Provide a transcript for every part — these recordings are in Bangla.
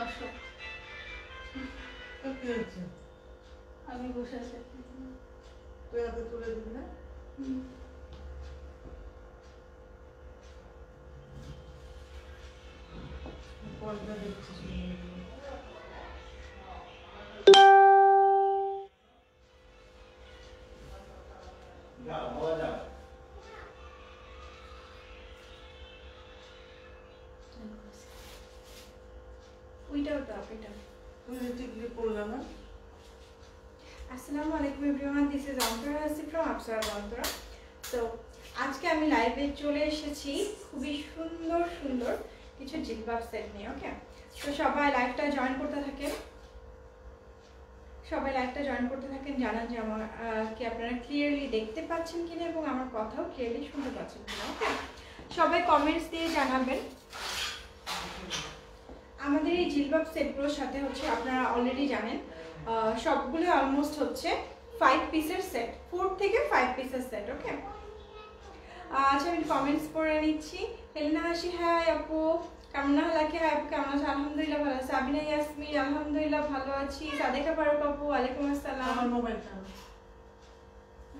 আসো আমি বসে আছি তুই আগে তুলে দিবি না পর্দা দেখছিস Assalamu alaikum everyone, this is Antara Hasif from Apsara Bantara. So আজকে আমি লাইভে চলে এসেছি খুবই সুন্দর সুন্দর কিছু জিলবাব সেট নিয়ে। ওকে, তো সবাই লাইভটা জয়েন করতে থাকেন, জানান যে আমার কি আপনারা ক্লিয়ারলি দেখতে পাচ্ছেন কিনা এবং আমার কথাও ক্লিয়ারলি শুনতে পাচ্ছেন কিনা। ওকে, সবাই কমেন্টস দিয়ে জানাবেন। আমাদের এই জিলবাব সেটগুলোর সাথে হচ্ছে আপনারা অলরেডি জানেন সবগুলো অলমোস্ট হচ্ছে 5 পিসের সেট, 4 থেকে 5 পিসের সেট। ওকে, আচ্ছা আমি কমেন্টস পড়ে নিচ্ছি। হেলিনা হাসি হাই আপু, কামনা লাকি হাই আপু, কেমন আছো? আলহামদুলিল্লাহ ভালো আছি। সাবিনা ইয়াসমিন আলহামদুলিল্লাহ ভালো আছি। সাদেকা ফারুক আপু ওয়ালাইকুম আসসালাম। আমার মোবাইলটা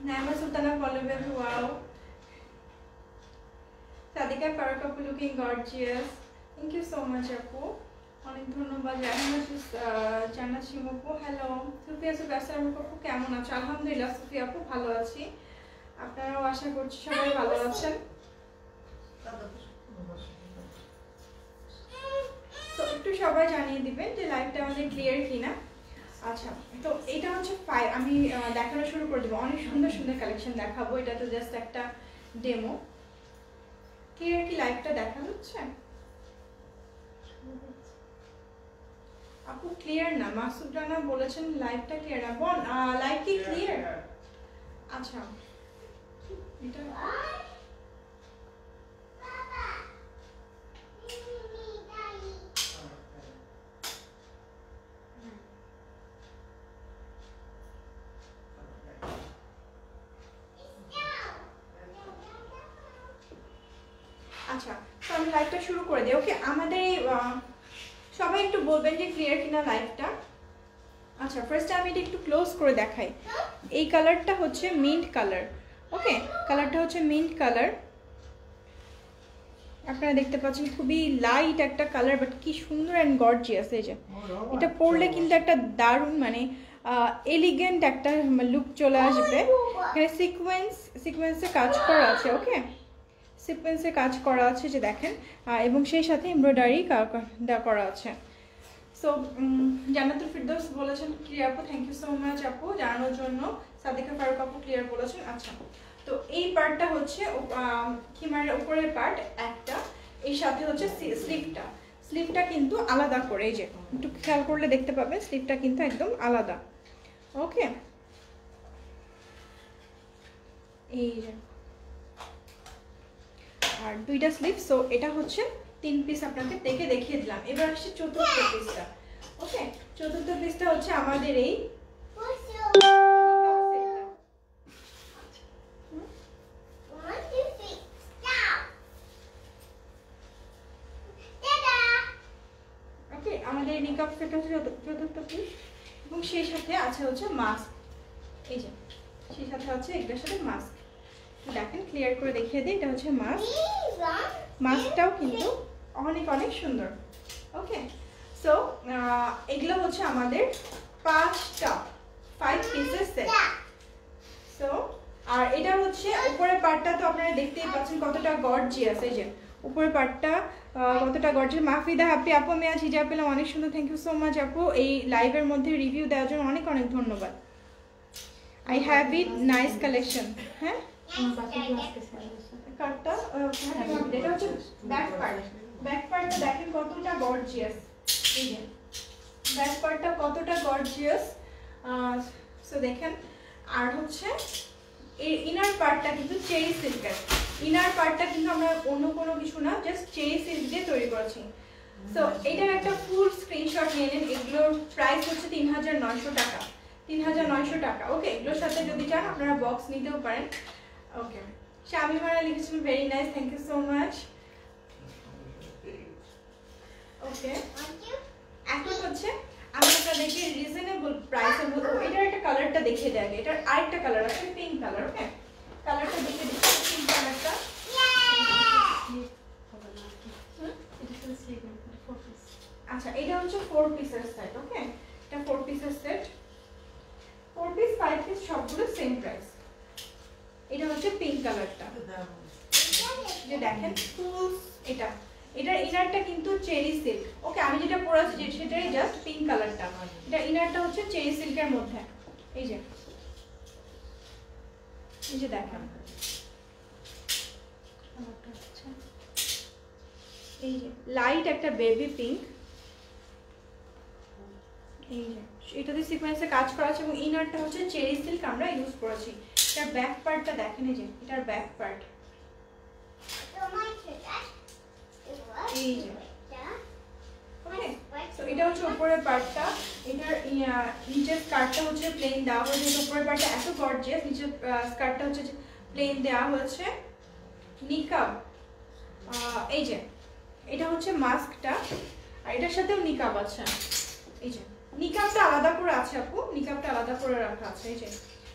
নাইমা সুলতানা পল্লবী আপু ওয়াও। সাদেকা ফারুক আপু looking gorgeous, thank you so much আপু, অনেক ধন্যবাদ। জান্নাত শিমু আপু হ্যালো। সুফিয়া আসসালামু আপু কেমন আছো? আলহামদুলিল্লাহ সুফিয়া আপু ভালো আছি, আপনারাও আশা করছি সবাই ভালো আছেন। তো একটু সবাই জানিয়ে দিবেন যে লাইভটা আমাদের ক্লিয়ার কিনা। আচ্ছা, তো এটা হচ্ছে আমি দেখানো শুরু করে দেবো। অনেক সুন্দর সুন্দর কালেকশন দেখাবো, এটা তো জাস্ট একটা ডেমো। ক্লিয়ার কি লাইভটা দেখা যাচ্ছে আপু? ক্লিয়ার না, মাসুদ রানা বলেছেন লাইভটা ক্লিয়ার না। বোন লাইভ কি ক্লিয়ার? আচ্ছা এটা আচ্ছা, তো আমি লাইভটা শুরু করে দিই। ওকে, আমাদের এই সবাই একটু বলবেন যে ক্লিয়ার কিনা লাইভটা। আচ্ছা, ফার্স্টে আমি এটা একটু ক্লোজ করে দেখাই। এই কালারটা হচ্ছে মিন্ট কালার। ওকে, কালারটা হচ্ছে মিন্ট কালার, আপনারা দেখতে পাচ্ছেন খুবই লাইট একটা কালার, বাট কি সুন্দর অ্যান্ড গর্জিয়াস। এই যে এটা পরলে কিন্তু একটা দারুণ মানে এলিগেন্ট একটা লুক চলে আসবে। এখানে সিকোয়েন্সে কাজ করা আছে। ওকে, সিকোয়েন্সে কাজ করা আছে যে দেখেন, এবং সেই সাথে এমব্রয়ডারি করা আছে। সো জান্নাতুল ফিরদৌস বলেছেন ক্লিয়ার আপু, থ্যাংক ইউ সো মাচ আপু জানানোর জন্য। সাদিকা ফারুক আপু ক্লিয়ার বলেছেন। আচ্ছা, তো এই পার্টটা হচ্ছে খিমারের উপরের পার্ট একটা, এর সাথে হচ্ছে স্লিভটা কিন্তু আলাদা করে, এই যে একটু খেয়াল করলে দেখতে পাবেন স্লিভটা কিন্তু একদম আলাদা। ওকে, এই যে আর দুইটা স্লিভ। সো এটা হচ্ছে 3 পিস আপনাকে দেখিয়ে দিলাম। এবার আসছে চতুর্থ পিসটা। ওকে, চতুর্থ পিসটা হচ্ছে আমাদের এই আমাদের নিকাব সেট হচ্ছে চতুর্থ পিস, এবং সেই সাথে আছে হচ্ছে মাস্ক। এই যে সেই সাথে আছে এটার সাথে মাস্ক। দেখেন ক্লিয়ার করে দেখিয়ে দিই, এটা হচ্ছে মাস্কটাও কিন্তু অনেক সুন্দর। ওকে, সো এগুলো হচ্ছে আমাদের 5 পিসের সেট। সো আর এটা হচ্ছে উপরের পার্টটা তো আপনারা দেখতেই পাচ্ছেন কতটা গর্জিয়াস। এই যে উপরের পার্টটা কতটা গর্জিয়াস। মাহফিদা হ্যাপি আপু আমি আজ হিজাব পেলাম, অনেক সুন্দর, থ্যাংক ইউ সো মাচ আপু। এই লাইভের মধ্যে রিভিউ দেওয়ার জন্য অনেক ধন্যবাদ। I have it nice collection. হ্যাঁ, কাটটা এটা হচ্ছে ব্যাক পার্টটা দেখেন কতটা গর্জিয়াস। এই যে ব্যাক পার্টটা কতটা গর্জিয়াস, সো দেখেন। আর হচ্ছে এই ইনার পার্টটা কিন্তু চেরি সিল্কের। ইনার পার্টটা কিন্তু আমরা অন্য কোনো কিছু না, জাস্ট চেরি সিল্ক দিয়ে তৈরি করেছি। সো এটার একটা ফুল স্ক্রিনশট নিয়ে নেন। এগুলোর প্রাইস হচ্ছে 3900 টাকা, 3900 টাকা। ওকে, এগুলোর সাথে যদি চান আপনারা বক্স নিতেও পারেন। ওকে, শামিমারা লিখেছেন very nice, thank you so much. Okay, এত কালারটা দেখিয়ে দেয় আগে। এটার আরেকটা কালার আছে পিঙ্ক কালার, ওকে কালারটা দেখে দিচ্ছি পিঙ্ক কালারটা। আচ্ছা এটা হচ্ছে 4 পিসের সেট, ওকে এটা 4 পিসের সেট, 4 পিস 5 পিস সবগুলো সেম প্রাইস। এটা হচ্ছে পিঙ্ক কালারটা, যে দেখেন ফুল এটা, এটার ইনারটা কিন্তু চেরি সিল্ক, ওকে আমি যেটা পরে আছি সেটাই জাস্ট পিঙ্ক কালারটা, এটা ইনারটা হচ্ছে চেরি সিল্কের মধ্যে। এই যে দেখেন এই যে লাইট একটা বেবি পিঙ্ক, এই যে এটাতে সিকোয়েন্সে কাজ করা আছে এবং ইনারটা হচ্ছে চেরি সিল্ক আমরা ইউজ করেছি। এটার ব্যাক পার্টটা দেখেন, এই যে এটার ব্যাক পার্ট, এই যে ওকে তো এটা হচ্ছে উপরের পার্টটা। এটার নিচের স্কার্টটা হচ্ছে প্লেন দেওয়া হয়েছে, উপরের পার্টটা এত গর্জিয়াস, নিচের স্কার্টটা হচ্ছে প্লেন দেওয়া হয়েছে নিকাব। এই যে এটা হচ্ছে মাস্কটা, আর এটার সাথেও নিকাব আছে, এই যে নিকাবটা আলাদা করে আছে আপু, নিকাবটা আলাদা করে রাখা আছে, এই যে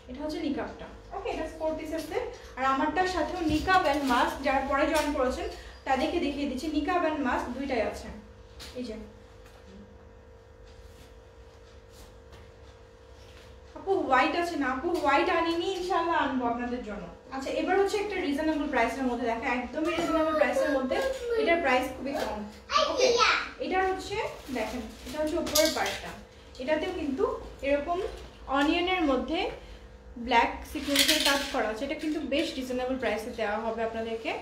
এটা হচ্ছে নিকাবটা, ওকে এটা 4 পিসের সেট। আর আমারটার সাথেও নিকাব এন্ড মাস্ক যারা পরে জয়েন করেছেন তাদেরকে দেখিয়ে দিচ্ছি, নিকাব এন্ড মাস্ক দুইটাই আছে। এই যে আপু হোয়াইট আছে না, আপু হোয়াইট আনিনি, ইনশাআল্লাহ আনবো আপনাদের জন্য। আচ্ছা এবার হচ্ছে একটা রিজনেবল প্রাইসের মধ্যে দেখা, একদমই রিজনেবল প্রাইসের মধ্যে, এটার প্রাইস খুবই কম, ওকে এটা হচ্ছে দেখেন এটা হচ্ছে উপরের পার্টটা, এটাতেও কিন্তু এরকম অনিয়নের মধ্যে ব্ল্যাক সিকোয়েন্সের কাজ করা আছে, এটা কিন্তু বেশ রিজনেবল প্রাইসে দেওয়া হবে আপনাদেরকে।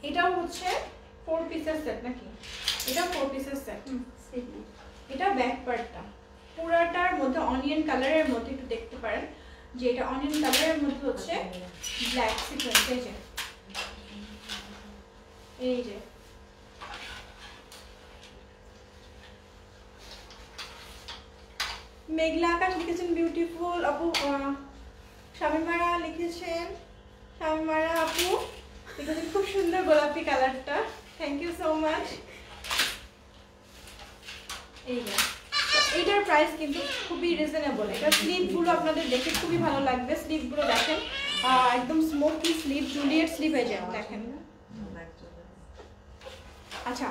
এটাও হচ্ছে 4 পিসের সেট নাকি, এটা 4 পিসের সেট, এটা ব্যাক পার্টটা পুরাটার মধ্যে অনিয়ন কালারের মধ্যে একটু দেখতে পারেন যে এটা অনিয়ন কালারের মধ্যে হচ্ছে ব্ল্যাক সিকোয়েন্স, এই যে মেঘলা আকাশ লিখেছেন বিউটিফুল আপু, শামিমারা লিখেছেন, শামিমারা আপু লিখেছেন খুব সুন্দর গোলাপি কালারটা, থ্যাংক ইউ সো মাচ। এই যে এইটার প্রাইস কিন্তু খুবই রিজনেবল, এটা স্লিভগুলো আপনাদের দেখে খুবই ভালো লাগবে, স্লিভগুলো দেখেন একদম স্মোকি স্লিভ, জুলিয়েট স্লিভ হয়ে যায় দেখেন। আচ্ছা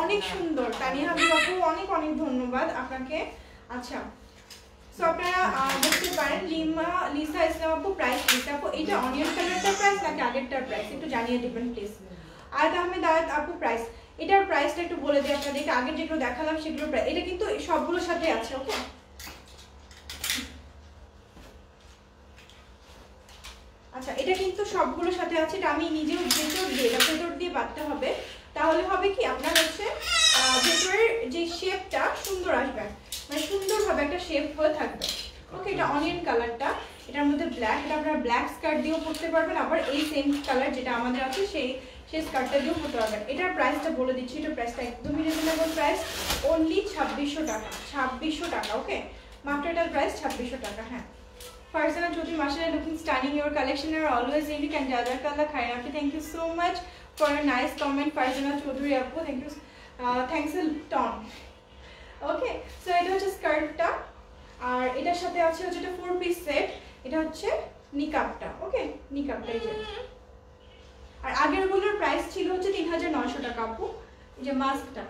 অনেক সুন্দর তানিয়া হাবিব আপু, অনেক অনেক ধন্যবাদ আপনাকে। আচ্ছা সো আপনারা দেখতে পারেন লিসা ইসলাম আপু, প্রাইস লিসা আপু এটা অনিয়ন কালারটার প্রাইস নাকি আগেরটার প্রাইস একটু জানিয়ে দিবেন প্লিজ। আয়াত আহমেদ আয়াত আপু প্রাইস, এটার প্রাইসটা একটু বলে দিই আপনাদেরকে, আগে যেগুলো দেখালাম সেগুলোর প্রাইস, এটা কিন্তু সবগুলোর সাথে আছে, ওকে আচ্ছা এটা কিন্তু সবগুলোর সাথে আছে, এটা আমি নিজেও ভেতর দিয়ে বাঁধতে হবে, তাহলে হবে কি আপনার হচ্ছে ভেতরের যে শেপটা সুন্দর আসবে, মানে সুন্দরভাবে একটা শেপ হয়ে থাকবে, ওকে এটা অনিয়ন কালারটা, এটার মধ্যে ব্ল্যাক, এটা আপনারা ব্ল্যাক স্কার্ট দিয়েও পরতে পারবেন, আবার এই সেম কালার যেটা আমাদের আছে সেই স্কার্টটা দিয়েও পরতে পারবেন। এটার প্রাইসটা বলে দিচ্ছি, এটার প্রাইসটা একদমই রিজনেবল প্রাইস, অনলি 2600 টাকা, 2600 টাকা, ওকে মাত্র এটার প্রাইস 2600 টাকা। হ্যাঁ ফারজানা চৌধুরী মাশাআল্লাহ looking stunning, your collection are always unique and জাযাকাল্লাহ খাইর আপু, thank you so much for a nice comment Farzana Chowdhury আপু, thank you, thanks a ton. Okay so এটা হচ্ছে স্কার্টটা, আর এটার সাথে আছে হচ্ছে এটা 4 পিস সেট, এটা হচ্ছে নিকাবটা, ওকে নিকাবটা এই যে, আর আগেরগুলোর প্রাইস ছিল হচ্ছে 3900 টাকা আপু, এই যে মাস্কটা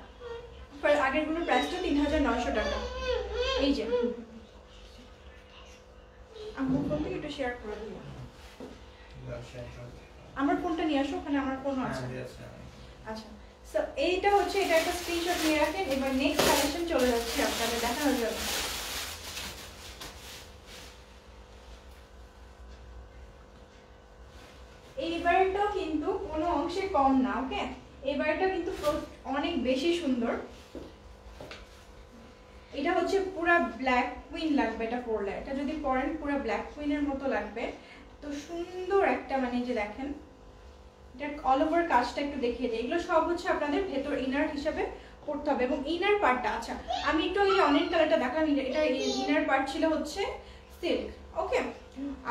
আগেরগুলোর প্রাইসটা 3900 টাকা। এই যে আমার ফোনটা একটু শেয়ার করে দিও, আমার ফোনটা নিয়ে আসো, ওখানে আমার ফোন আছে। আচ্ছা সো এইটা হচ্ছে, এটা একটা স্ক্রিনশট নিয়ে রাখেন, এবার নেক্সট কালেকশন চলে যাচ্ছে আপনাদের দেখানো যাবে। এইবারটাও কিন্তু কোনো অংশে কম না, ওকে এইবারটা কিন্তু অনেক বেশি সুন্দর, এটা হচ্ছে পুরো ব্ল্যাক কুইন লাগবে, এটা পরলে, এটা যদি পরেন পুরো ব্ল্যাক কুইনের মতো লাগবে, তো সুন্দর একটা মানে যে দেখেন এটা অল ওভার কাজটা একটু দেখিয়ে দিই, এগুলো সব হচ্ছে আপনাদের ভেতর ইনার হিসাবে পড়তে হবে, এবং ইনার পার্টটা আচ্ছা আমি একটু এই অনিয়ন কালারটা দেখালাম, এটা ইনার পার্ট ছিল হচ্ছে সিল্ক, ওকে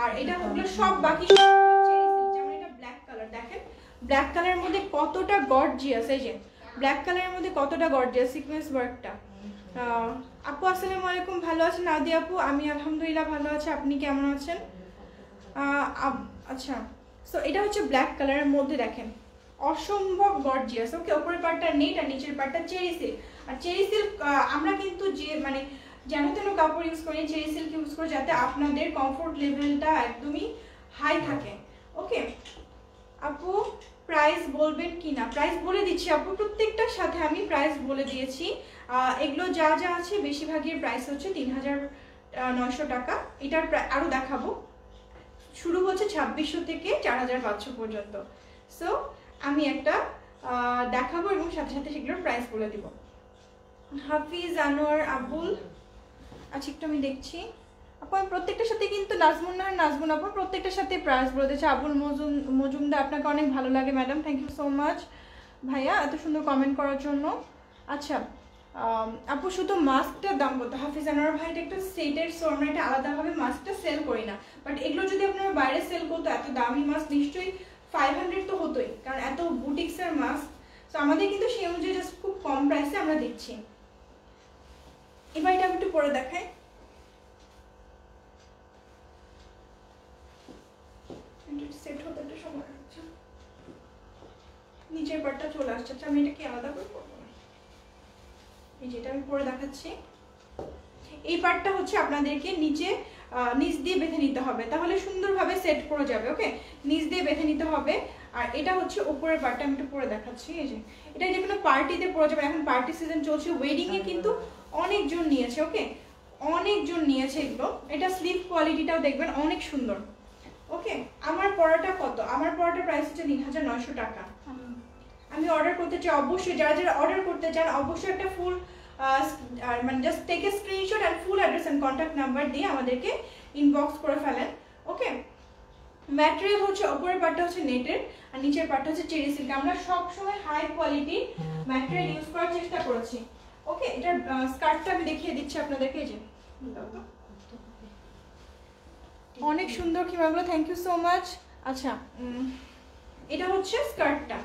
আর এটা হলো সব বাকি চেরি সিল্ক, যেমন এটা ব্ল্যাক কালার দেখেন, ব্ল্যাক কালারের মধ্যে কতটা গর্জিয়াস, এই যে ব্ল্যাক কালারের মধ্যে কতটা গর্জিয়াস সিকোয়েন্স ওয়ার্কটা। আপু আসসালামু আলাইকুম, ভালো আছেন নাদি আপু? আমি আলহামদুলিল্লাহ ভালো আছি, আপনি কেমন আছেন? আচ্ছা, সো এটা হচ্ছে ব্ল্যাক কালারের মধ্যে, দেখেন অসম্ভব গর্জিয়াস। ওকে, উপরের পার্টটা নেট আর নিচের পার্টটা চেরি সিল্ক। আর চেরি সিল্ক আমরা কিন্তু যে মানে যেন তেন কাপড় ইউজ করি, চেরি সিল্ক ইউজ করি যাতে আপনাদের কমফোর্ট লেভেলটা একদমই হাই থাকে। ওকে আপু, প্রাইস বলবেন কি না? প্রাইস বলে দিচ্ছি আপু, প্রত্যেকটার সাথে আমি প্রাইস বলে দিয়েছি। এগুলো যা যা আছে বেশিরভাগের প্রাইস হচ্ছে ৩৯০০ টাকা। এটার আরও দেখাবো, শুরু হচ্ছে ২৬০০ থেকে ৪৫০০ পর্যন্ত। সো আমি একটা দেখাবো এবং সাথে সাথে সেগুলোর প্রাইস বলে দিব। হাফিজ আনোয়ার আবুল, আচ্ছা একটু আমি দেখছি আপু, আমি প্রত্যেকটার সাথে কিন্তু নাজমুন আপু প্রত্যেকটার সাথে প্রাইস বলে দিচ্ছে। আবুল মজুমদার, আপনাকে অনেক ভালো লাগে madam, thank you so much ভাইয়া এত সুন্দর কমেন্ট করার জন্য। আচ্ছা আপু, শুধু মাস্কটার দাম কত? হাফিজ আনোয়ার ভাই, এটা একটা সেটের, সো আমরা এটা আলাদাভাবে মাস্কটা সেল করি না, বাট এগুলো যদি আপনারা বাইরে সেল করতো এত দামি মাস্ক নিশ্চয়ই 500 তো হতোই, কারণ এত বুটিক্সের মাস্ক। তো আমাদের কিন্তু সেই অনুযায়ী জাস্ট খুব কম প্রাইসে আমরা দিচ্ছি। এবার এটা আমি একটু পরে দেখাই। সেট হতে একটা সময় লাগছে, নিচের পার্টটা চলে আসছে। আচ্ছা আমি এটাকে আলাদা করে করবো না, এই যেটা আমি পরে দেখাচ্ছি। এই পার্টটা হচ্ছে আপনাদেরকে নিচ দিয়ে বেঁধে নিতে হবে, তাহলে সুন্দরভাবে সেট করে যাবে। ওকে, নিচ দিয়ে বেঁধে নিতে হবে। আর এটা হচ্ছে উপরের পার্টটা, আমি একটু পরে দেখাচ্ছি। এই যে এটা যে কোনো পার্টিতে পরে যাবে, এখন পার্টি সিজন চলছে, ওয়েডিং এ কিন্তু অনেকজন নিয়েছে। ওকে, অনেকজন নিয়েছে এগুলো। এটা স্লিভ কোয়ালিটিটাও দেখবেন অনেক সুন্দর। ওকে, আমার পড়াটা কত? আমার পড়াটার প্রাইস হচ্ছে ৩৯০০ টাকা। আমি অর্ডার করতে চাই, অবশ্যই যারা যারা অর্ডার করতে চান অবশ্যই একটা ফুল মানে just take a screenshot and full address and contact number দিয়ে আমাদেরকে ইনবক্স করে ফেলেন। ওকে, ম্যাটেরিয়াল হচ্ছে উপরের পার্টটা হচ্ছে নেটের আর নিচের পার্টটা হচ্ছে চেরি সিল্ক। আমরা সবসময় হাই কোয়ালিটির ম্যাটেরিয়াল ইউজ করার চেষ্টা করেছি। ওকে, এটার স্কার্টটা আমি দেখিয়ে দিচ্ছি আপনাদেরকে। এই যে অনেক সুন্দর খিমাগুলো, থ্যাংক ইউ সো মাচ। আচ্ছা এটা হচ্ছে স্কার্টটা,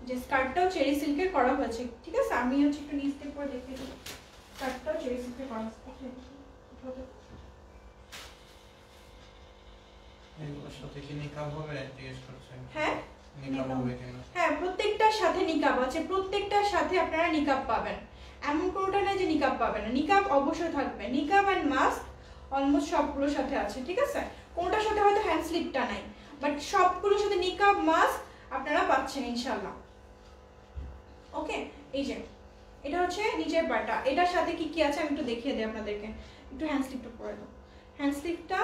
যে স্কার্টটাও চেরি সিল্কের করা হয়েছে। ঠিক আছে, আমি হচ্ছে একটু নিচ থেকে পরে দেখিয়ে দেবো। স্কার্টটাও চেরি সিল্কের করা হয়েছে। হ্যাঁ, প্রত্যেকটার সাথে নিকাব আছে, প্রত্যেকটার সাথে আপনারা নিকাব পাবেন, এমন কোনোটা নেই যে নিকাব পাবেন না। নিকাব অবশ্যই থাকবে, নিকাব অ্যান্ড মাস্ক অলমোস্ট সবগুলোর সাথে আছে। ঠিক আছে, কোনটার সাথে হয়তো হ্যান্ড স্লিপটা নাই, বাট সবগুলোর সাথে নিকাব মাস্ক আপনারা পাচ্ছেন ইনশাল্লাহ। ওকে, এই যে এটা হচ্ছে নিচের পার্টটা, এটার সাথে কি কি আছে আমি একটু দেখিয়ে দিই আপনাদেরকে। একটু হ্যান্ড স্লিপটা পরে দাও। হ্যান্ড স্লিপটা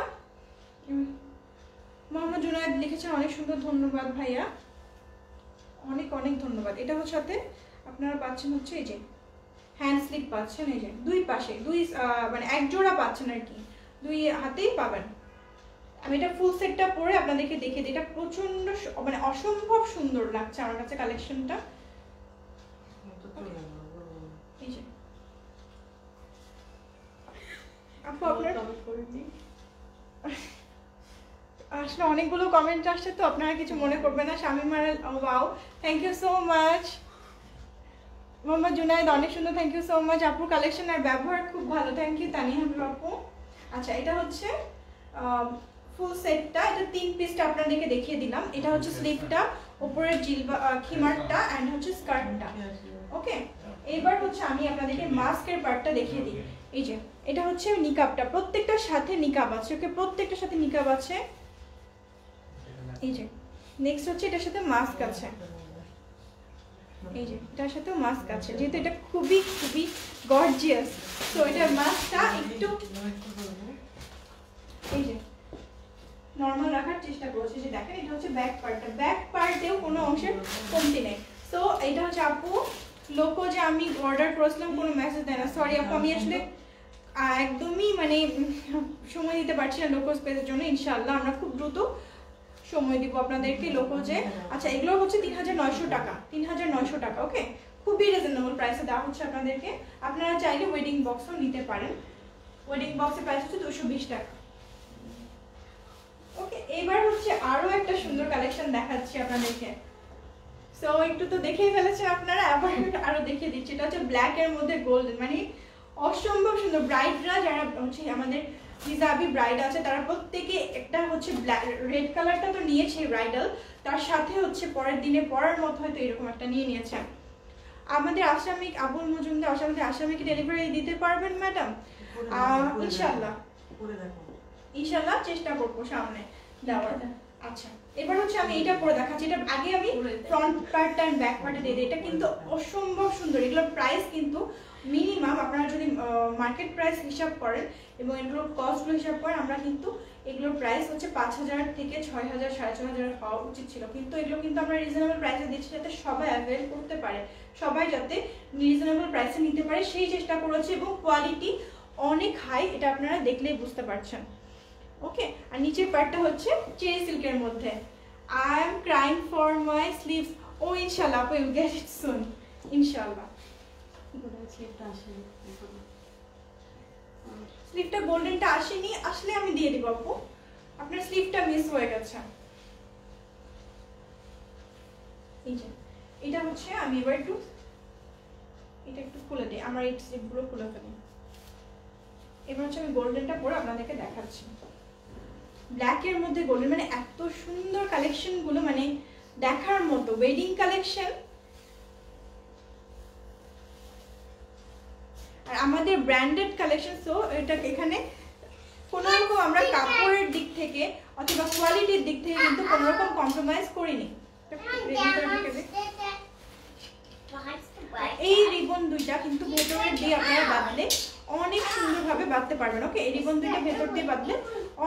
মোহাম্মদ জুনায়েদ লিখেছেন, অনেক সুন্দর, ধন্যবাদ ভাইয়া, অনেক অনেক ধন্যবাদ। এটা হচ্ছে সাথে আপনারা পাচ্ছেন হচ্ছে এই যে হ্যান্ড স্লিপ পাচ্ছেন, এই যে দুই পাশে মানে এক জোড়া পাচ্ছেন আর কি, দুই হাতেই পাবেন। আমি এটা ফুল সেটটা পরে আপনাদেরকে দেখিয়ে দিই। এটা প্রচন্ড মানে অসম্ভব সুন্দর লাগছে আমার কাছে কালেকশনটা। এই যে আপু আপনার আসলে অনেকগুলো কমেন্ট আসছে, তো আপনারা কিছু মনে করবেন না। Shamima wow, thank you so much. Mohammad Junayed, অনেক সুন্দর, থ্যাংক ইউ সো মাচ। আপুর কালেকশন আর ব্যবহার খুব ভালো, থ্যাংক ইউ তানিয়া হাবিব আপু। আচ্ছা এটা হচ্ছে ফুল সেটটা, এটা 3 পিসটা আপনাদেরকে দেখিয়ে দিলাম। এটা হচ্ছে স্লিভটা, উপরের খিমারটা এন্ড হচ্ছে স্কার্টটা। ওকে, এবার হচ্ছে আমি আপনাদেরকে মাস্কের পার্টটা দেখিয়ে দিই। এই যে এটা হচ্ছে নিকাবটা, প্রত্যেকটার সাথে নিকাব আছে। ওকে, প্রত্যেকটার সাথে নিকাব আছে। এই যে নেক্সট হচ্ছে এটার সাথে মাস্ক আছে, এই যে এটার সাথেও মাস্ক আছে, যেহেতু এটা খুবই খুবই গর্জিয়াস। তো এটার মাস্কটা একটু এই যে নরমাল রাখার চেষ্টা করছি। যে দেখেন এটা হচ্ছে ব্যাক পার্টটা, ব্যাক পার্টেও কোনো অংশের কমতি নেই। সো এটা হচ্ছে আপু লোকো যে আমি অর্ডার করেছিলাম কোনো মেসেজ দেয় না, সরি আপু, আমি আসলে একদমই মানে সময় দিতে পারছি না লোকো স্পেসের জন্য। ইনশাআল্লাহ আমরা খুব দ্রুত সময় দিব আপনাদেরকে লোকো যে। আচ্ছা এগুলো হচ্ছে ৩৯০০ টাকা, ৩৯০০ টাকা। ওকে, খুবই রিজনেবল প্রাইসে দেওয়া হচ্ছে আপনাদেরকে। আপনারা চাইলে ওয়েডিং বক্সও নিতে পারেন, ওয়েডিং বক্সের প্রাইস হচ্ছে 220 টাকা। ওকে, এবার হচ্ছে আরো একটা সুন্দর কালেকশন দেখাচ্ছি আপনাদেরকে। সো একটু তো দেখেই ফেলেছেন আপনারা, আবার আরো দেখিয়ে দিচ্ছি। এটা হচ্ছে ব্ল্যাক এর মধ্যে গোল্ডেন, মানে অসম্ভব সুন্দর। ব্রাইডরা যারা হচ্ছে আমাদের হিজাবি ব্রাইড আছে তারা প্রত্যেকে একটা হচ্ছে রেড কালারটা তো নিয়েছে ব্রাইডাল, তার সাথে হচ্ছে পরের দিনে পরার মতো হয়তো এরকম একটা নিয়ে নিয়েছে। আমাদের আসামিক আবুল মজুমদার আসামিকে ডেলিভারি দিতে পারবেন ম্যাডাম? ইনশাআল্লাহ ইনশাআল্লাহ চেষ্টা করবো সামনে দেওয়ার। আচ্ছা, এবার হচ্ছে আমি এটা পরে দেখাচ্ছি। এটা আগে আমি ফ্রন্ট পার্টটা এন্ড ব্যাক পার্টে দিয়ে দিই। এটা কিন্তু অসম্ভব সুন্দর। এগুলোর প্রাইস কিন্তু মিনিমাম আপনারা যদি মার্কেট প্রাইস হিসাব করেন এবং এগুলোর কস্টগুলো হিসাব করেন, আমরা কিন্তু এগুলোর প্রাইস হচ্ছে 5,000 থেকে 6,000 6,500 হওয়া উচিত ছিল, কিন্তু এগুলো কিন্তু আমরা রিজনেবল প্রাইসে দিচ্ছি যাতে সবাই অ্যাভেল করতে পারে, সবাই যাতে রিজনেবল প্রাইসে নিতে পারে সেই চেষ্টা করেছি। এবং কোয়ালিটি অনেক হাই, এটা আপনারা দেখলেই বুঝতে পারছেন। ওকে, আর নিচের পার্টটা হচ্ছে চেরি সিল্কের মধ্যে। I am crying for my sleeves. ও ইনশাআল্লাহ আপু ইউ গেট ইট সুন ইনশাআল্লাহ। স্লিভটা গোল্ডেনটা আসেনি, আসলে আমি দিয়ে দিব আপু। আপনার স্লিভটা মিস হয়ে গেছে। এই যে এটা হচ্ছে আমি এবার এটা একটু খুলে দিই, আমার এই স্লিভগুলো খুলে ফেলি। এবার হচ্ছে আমি গোল্ডেনটা পরে আপনাদেরকে দেখাচ্ছি। ব্ল্যাক এর মধ্যে গোল্ডেন, মানে এত সুন্দর কালেকশন গুলো, মানে দেখার মতো ওয়েডিং কালেকশন। আর আমাদের ব্র্যান্ডেড কালেকশন, সো এটা এখানে কোনো রকম আমরা কাপড়ের দিক থেকে অথবা কোয়ালিটির দিক থেকে কিন্তু কোনো রকম কম্প্রোমাইজ করিনি। এই রিবন দুইটা কিন্তু ভেতরে দিয়ে আপনারা বাঁধলে অনেক সুন্দরভাবে বাঁধতে পারবেন। ওকে, এই রিবন দুইটা ভেতর দিয়ে বাঁধলে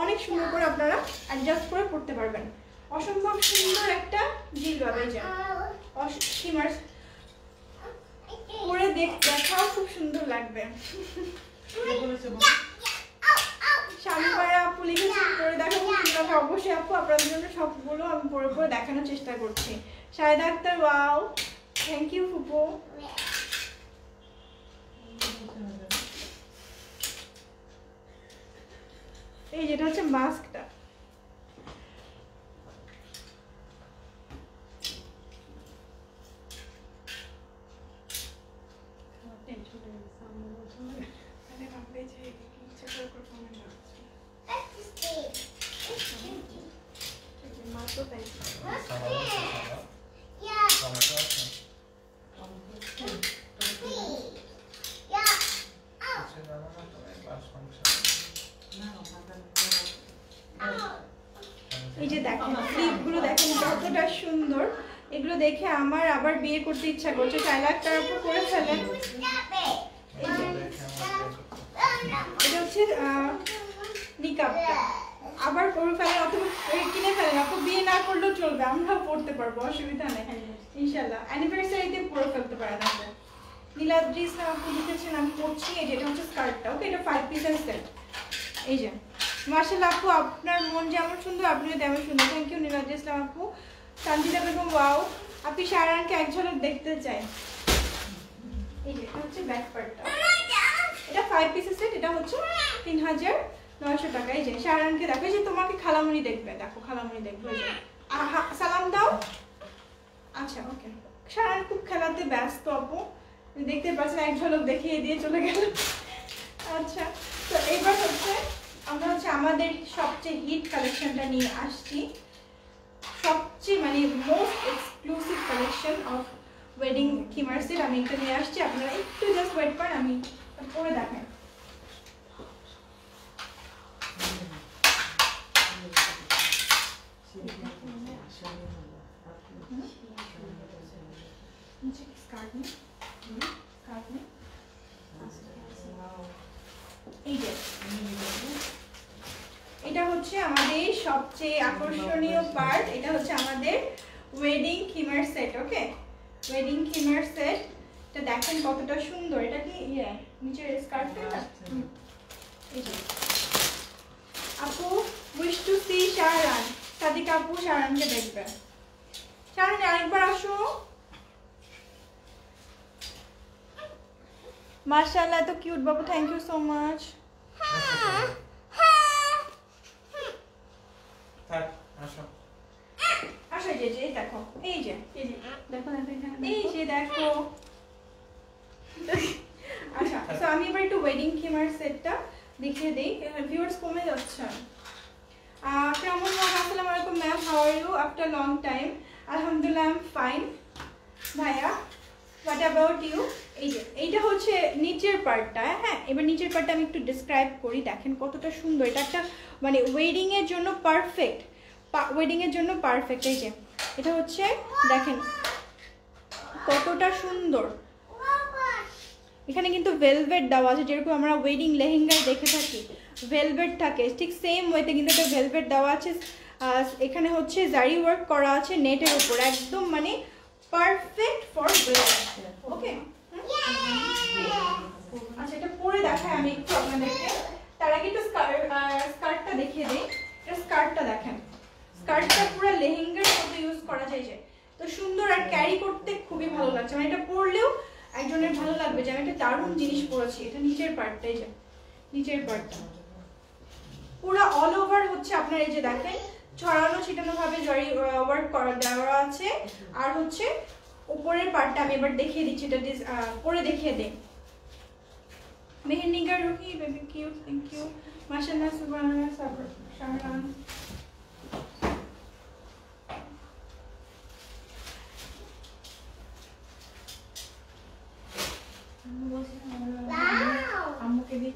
অনেক সুন্দর করে আপনারা অ্যাডজাস্ট করে পড়তে পারবেন। অসম্ভব সুন্দর একটা জিলবাব, এই যে শিমার পরে দেখাও খুব সুন্দর লাগবে। শামিপাড়া আপু লিখেছেন পরে দেখাবো কিভাবে। অবশ্যই আপু, আপনাদের জন্য সবগুলো আমি পরে পরে দেখানোর চেষ্টা করছি। Shaheda Akter, wow, thank you ফুপু। এই যেটা হচ্ছে মাস্কটা। এই যে দেখেন স্লিভগুলো দেখেন কতটা সুন্দর। এগুলো দেখে আমার আবার বিয়ে করতে ইচ্ছা করছে। শায়লা আক্তার আপু করে ফেলেন। এটা হচ্ছে নিকাবটা, আবার করে ফেলেন অথবা কিনে ফেলেন। আপু বিয়ে না করলেও চলবে, আমরাও পড়তে পারবো, অসুবিধা নেই ইনশাআল্লাহ। অ্যানিভার্সারিতে পরে ফেলতে পারেন আপু। নীলাদ্রি ইসলাম আপু লিখেছেন আমি পড়ছি। এই যে এটা হচ্ছে স্কার্টটা। ওকে, এটা 5 পিসের সেট। এই যে মাশাআল্লাহ আপু, আপনার মন যেমন সুন্দর আপনিও তেমন সুন্দর। থ্যাংক ইউ নীলাদ্রি ইসলাম আপু। সানজিদা বেগম, ওয়াও, আপনি শায়রানকে এক ঝলক দেখতে চাই। এই যে এটা হচ্ছে ব্যাক পার্টটা। এটা 5 পিসের সেট। এটা হচ্ছে 3,900 টাকা। এই যে শায়রানকে দেখো, এই যে তোমাকে খালামণি দেখবে, দেখো খালামণি দেখবে। সালাম দাও। আচ্ছা ওকে, শায়রান খুব খেলাতে ব্যস্ত আপু, দেখতে পাচ্ছেন, এক ঝলক দেখিয়ে দিয়ে চলে গেল। আচ্ছা, তো এবার হচ্ছে আমরা হচ্ছে আমাদের সবচেয়ে হিট কালেকশনটা নিয়ে আসছি। সবচেয়ে মানে most exclusive collection of wedding খিমার সেট আমি এটা নিয়ে আসছি। আপনারা একটু জাস্ট ওয়েট করেন, আমি পরে দেখেন। এটা হচ্ছে আমাদের সবচেয়ে আকর্ষণীয় পার্ট। এটা হচ্ছে আমাদের ওয়েডিং খিমার সেট। ওকে, ওয়েডিং খিমার সেট, এটা দেখেন কতটা সুন্দর। এটা কি নিচের স্কার্টটা। এই যে আপু উইশ টু সি শাহরান, সাদিকা আপু শাহরানকে দেখবে। শাহরান আরেকবার আসো। মাশাআল্লাহ, এত cute Babu, thank you so much. আসো, এই যে দেখো, এই যে দেখো এই যে দেখো। আচ্ছা তো আমি এবার একটু ওয়েডিং থিমার সেটটা দেখিয়ে দিই, ভিউয়ার্স কমে যাচ্ছে। আসসালামু আলাইকুম ma'am, how are you after long time? আলহামদুলিল্লাহ আই এম ফাইন ভাইয়া, হোয়াট অ্যাবাউট ইউ? এই যে এইটা হচ্ছে নিচের পার্টটা। হ্যাঁ, এবার নিচের পার্টটা আমি একটু ডিসক্রাইব করি, দেখেন কতটা সুন্দর। এটা একটা মানে ওয়েডিংয়ের জন্য পারফেক্ট, ওয়েডিংয়ের জন্য পারফেক্ট। এই যে এটা হচ্ছে দেখেন কতটা সুন্দর। এখানে কিন্তু ভেলভেট দেওয়া আছে, যেরকম আমরা ওয়েডিং লেহেঙ্গায় দেখে থাকি ভেলভেট থাকে, ঠিক সেম ওয়েতে কিন্তু একটা ভেলভেট দেওয়া আছে। এখানে হচ্ছে জারি ওয়ার্ক করা আছে নেটের উপর, একদম মানে পারফেক্ট ফর ওয়েডিং। ওকে, আচ্ছা এটা পরে দেখাই আমি একটু আপনাদেরকে। তার আগে একটু স্কার্টটা দেখিয়ে দিই। এটা স্কার্টটা দেখেন, স্কার্টটা পুরো লেহেঙ্গার মতো ইউজ করা যায়, যে তো সুন্দর আর ক্যারি করতে খুবই ভালো লাগছে। মানে এটা পরলেও একজনের ভালো লাগবে যে আমি একটা দারুণ জিনিস পরেছি। এটা নিচের পার্টটা, এই যে নিচের পার্টটা পুরো অল ওভার হচ্ছে আপনার এই যে দেখেন ছড়ানো ছিটানো ভাবে জরি ওয়ার্ক করা দেওয়া আছে। আর হচ্ছে উপরের পার্টটা আমি এবার দেখিয়ে দিচ্ছি, এটা পরে দেখিয়ে দেই। Mehendika Ruhi baby cute, thank you. মাশাআল্লাহ সুবহানাল্লাহ শাহরান। আম্মুকে দিই।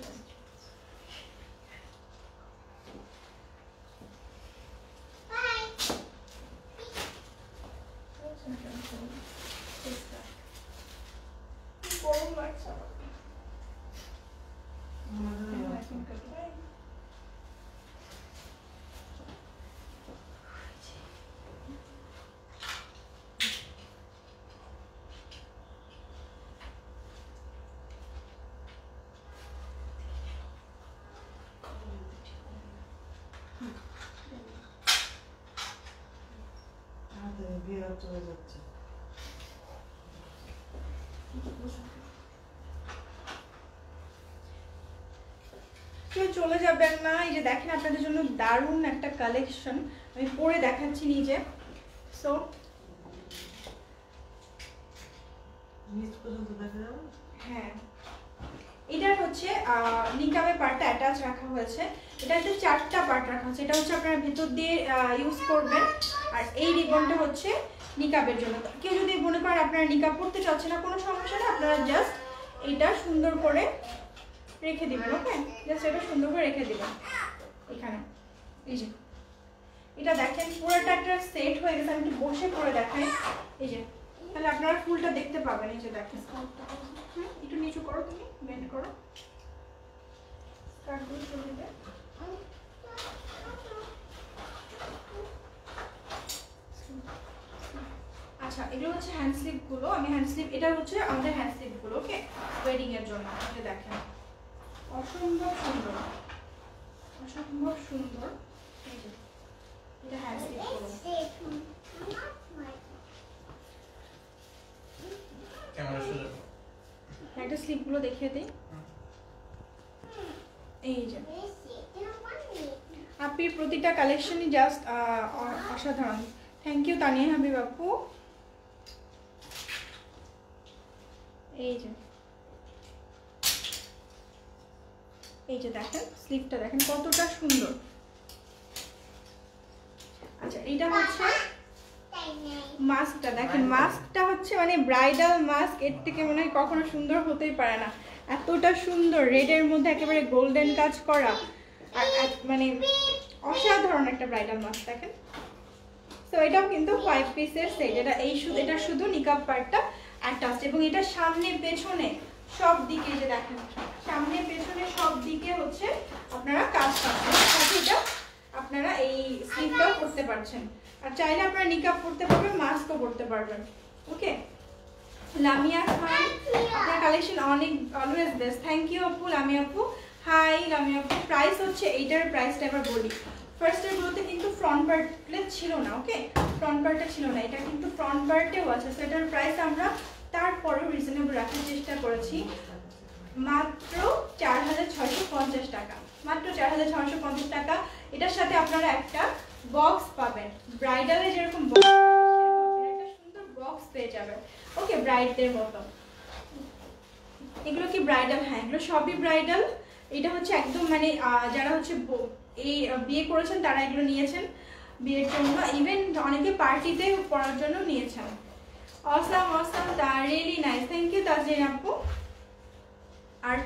চলে যাচ্ছে। কেউ চলে যাবেন না। এই যে দেখেন আপনাদের জন্য দারুণ একটা কালেকশন আমি পরে দেখাচ্ছি নিজে। সো নিচ পর্যন্ত দেখা যাবে। হ্যাঁ, এটার হচ্ছে নিকাবের পার্টটা অ্যাটাচ রাখা হয়েছে। এটাতে 4টা পার্ট রাখা হয়েছে। এটা হচ্ছে আপনারা ভেতর দিয়ে ইউজ করবেন। আর এই রিবনটা হচ্ছে নিকাবের জন্য। কেউ যদি মনে করেন আপনারা নিকাব পড়তে চাচ্ছেন না, কোনো সমস্যা নেই, আপনারা জাস্ট এটা সুন্দর করে রেখে দিবেন। ওকে, জাস্ট এটা সুন্দর করে রেখে দিবেন এখানে। এই যে এটা দেখেন পুরোটা একটা সেট হয়ে গেছে। আমি একটু বসে করে দেখাই। এই যে তাহলে আপনারা ফুলটা দেখতে পাবেন। এই যে দেখেন একটু নিচু করো, তুমি বেন্ড করো, স্কার্টগুলো চলে দিবে। আচ্ছা এগুলো হচ্ছে হ্যান্ড স্লিপ গুলো। আমি হ্যান্ড স্লিপ, এটা হচ্ছে আমাদের হ্যান্ড স্লিপ গুলো। ওকে, ওয়েডিং এর জন্য। এই যে দেখেন অসম্ভব সুন্দর, অসম্ভব সুন্দর। এই যে এটা হ্যান্ড স্লিপ গুলো। ক্যামেরা সোজা একটা স্লিপ গুলো দেখিয়ে দিই। এই যে আপনি প্রতিটা কালেকশনই জাস্ট অসাধারণ। থ্যাংক ইউ তানিয়া হাবিব আপু। এই যে এই যে দেখেন স্লিপটা দেখেন কতটা সুন্দর। আচ্ছা এটা হচ্ছে মাস্কটা দেখেন, মাস্কটা হচ্ছে মানে ব্রাইডাল মাস্ক, এর থেকে মনে হয় কখনো সুন্দর হতেই পারে না। এতটা সুন্দর রেডের মধ্যে একেবারে গোল্ডেন কাজ করা, আর মানে অসাধারণ একটা ব্রাইডাল মাস্ক দেখেন। তো এটাও কিন্তু 5 পিসের সেট। এটা শুধু নিকাব পার্টটা অ্যাটাচড, এবং এটা সামনে পেছনে সব দিকে যে দেখেন সামনে পেছনে সব দিকে হচ্ছে আপনারা কাজ পাচ্ছেন। সাথে এটা আপনারা এই স্লিপটাও করতে পারছেন। আর চাইলে আপনারা নিকাব পড়তে পারবেন, মাস্কও পড়তে পারবেন। ওকে, লামিয়া খান আপনার কালেকশন অনেক অলওয়েজ বেস্ট। থ্যাংক ইউ আপু। লামিয়া আপু হাই। লামিয়া আপু প্রাইস হচ্ছে এইটার প্রাইসটা এবার বলি। ফার্স্টের গুলোতে কিন্তু ফ্রন্ট পার্টে ছিল না। ওকে, ফ্রন্ট পার্টে ছিল না, এটা কিন্তু ফ্রন্ট পার্টেও আছে। সো এটার প্রাইস আমরা তারপরেও রিজনেবল রাখার চেষ্টা করেছি, মাত্র 4650 টাকা। মাত্র 4650 টাকা। এটার সাথে আপনারা একটা বক্স পাবেন, ব্রাইডালে যেরকম বক্স একটা সুন্দর বক্স পেয়ে যাবে। ওকে, ব্রাইডদের মতো। এগুলো কি ব্রাইডাল? হ্যাঁ, এগুলো সবই ব্রাইডাল। এটা হচ্ছে একদম মানে যারা হচ্ছে এই বিয়ে করেছেন তারা এগুলো নিয়েছেন বিয়ের জন্য, ইভেন অনেকে পার্টিতে পরার জন্য নিয়েছেন। Awesome awesome, really nice, thank you Tazrin আপু। আর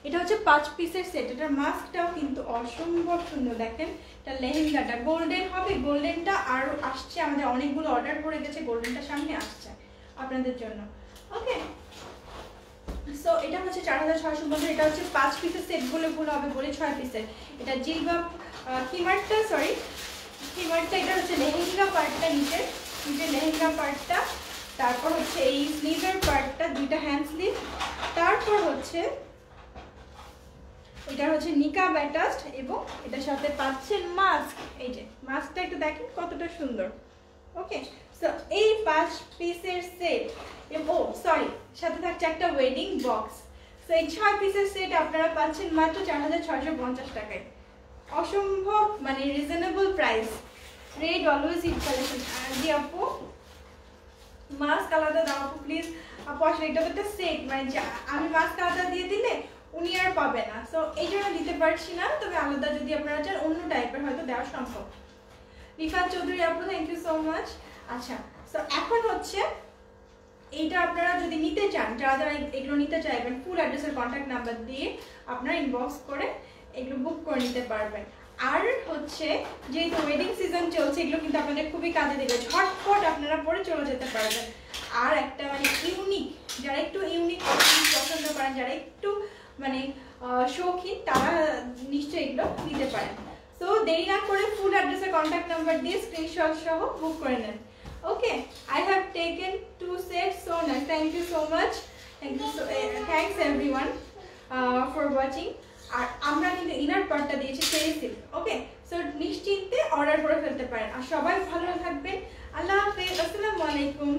এটা হচ্ছে 5 পিসের সেট। এটার মাস্কটাও কিন্তু অসম্ভব সুন্দর, দেখেন। এটা লেহেঙ্গাটা গোল্ডেন হবে, গোল্ডেনটা আর আসছে, আমাদের অনেকগুলো অর্ডার করে গেছে, গোল্ডেনটা সামনে আসছে আপনাদের জন্য। ওকে, সো এটা হচ্ছে 4650। এটা হচ্ছে 5 পিসের সেট বলে ভুল হবে, বলে 6 পিসের। এটা জিলবাব খিমারটা, সরি খিমারটা, এটা হচ্ছে লেহেঙ্গা পার্টটা, নিচে লেহেঙ্গা পার্টটা, তারপর হচ্ছে এই স্লিভের পার্টটা, দুইটা হ্যান্ড স্লিভ, তারপর হচ্ছে এটা হচ্ছে নিকাব অ্যাটাচড, এবং এটার সাথে পাচ্ছেন মাস্ক। এই যে মাস্কটা একটু দেখেন কতটা সুন্দর। ওকে, সো এই 5 পিসের সেট, ও সরি, সাথে থাকছে একটা ওয়েডিং বক্স। সো এই 6 পিসের সেট আপনারা পাচ্ছেন মাত্র 4650 টাকায়। অসম্ভব মানে reasonable price. Red always hit collection. জি আপু, মাস্ক আলাদা দাও আপু প্লিজ। আপু আসলে এটা তো একটা সেট, মানে আমি মাস্ক আলাদা দিয়ে দিলে উনি আর পাবে না, সো এই জন্য দিতে পারছি না। তবে আলাদা যদি আপনারা চান অন্য টাইপের হয়তো দেওয়া সম্ভব। রিফাত চৌধুরী আপু, থ্যাংক ইউ সো মাচ। আচ্ছা, সো এখন হচ্ছে এইটা আপনারা যদি নিতে চান, যারা যারা এগুলো নিতে চাইবেন, ফুল অ্যাড্রেসের কন্ট্যাক্ট নাম্বার দিয়ে আপনারা ইনবক্স করে এগুলো বুক করে নিতে পারবেন। আর হচ্ছে যেহেতু ওয়েডিং সিজন চলছে, এগুলো কিন্তু আপনাদের খুবই কাজে দেবে, ঝটপট আপনারা পরে চলে যেতে পারবেন। আর একটা মানে ইউনিক, যারা একটু ইউনিক পছন্দ করেন, যারা একটু মানে শৌখিন, তারা নিশ্চয়ই এগুলো নিতে পারেন। সো দেরি না করে ফুল অ্যাড্রেসের কন্ট্যাক্ট নাম্বার দিয়ে স্ক্রিনশট সহ বুক করে নেন। ওকে, I have taken 2 sets, so nice, thank you so much, thanks everyone for watching. আর আমরা কিন্তু ইনার পার্টটা দিয়েছি চেরি সিল্ক। ওকে, সো নিশ্চিন্তে অর্ডার করে ফেলতে পারেন। আর সবাই ভালো থাকবেন। আল্লাহ হাফেজ, আসসালামু আলাইকুম।